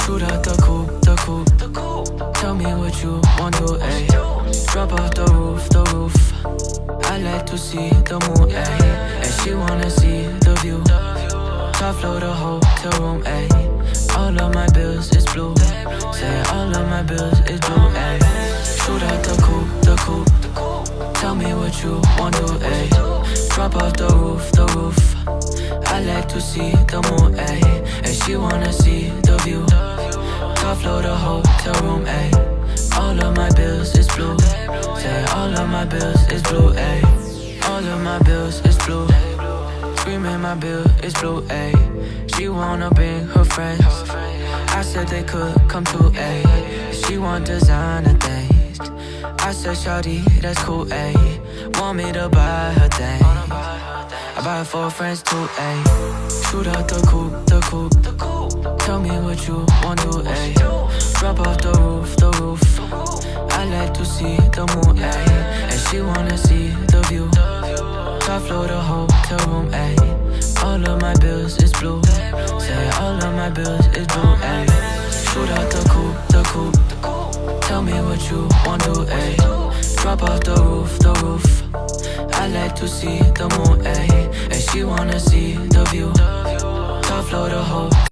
Shoot out the coupe. Tell me what you want to, ayy. Drop off the roof. I like to see the moon, ayy. And she wanna see the view. Top floor the hotel room, ayy. All of my bills is blue. Say all of my bills is blue, ayy. Shoot out the coupe. Tell me what you want to, ayy. Drop off the roof. I like to see the moon, ayy. And she wanna see the view. Top floor the hotel room, ayy. All of my bills is blue. Say all of my bills is blue, ayy. All of my bills is blue. Screaming my bill is blue, ayy. She wanna bring her friends. I said they could come too, ayy. She want designer things. I said shawty, that's cool, ayy. Want me to buy her things. I buy it for friends too, ayy. Shoot out the coupe. Tell me what you want to, ayy. Drop off the roof. I like to see the moon, ayy. And she wanna see the view. Top floor the hotel room, ayy. All of my bills is blue. Say all of my bills is blue, ayy. Shoot out the coupe. Tell me what you want to, ayy. Drop off the roof. I like to see the moon, ayy. And she wanna see the view. Top floor the whole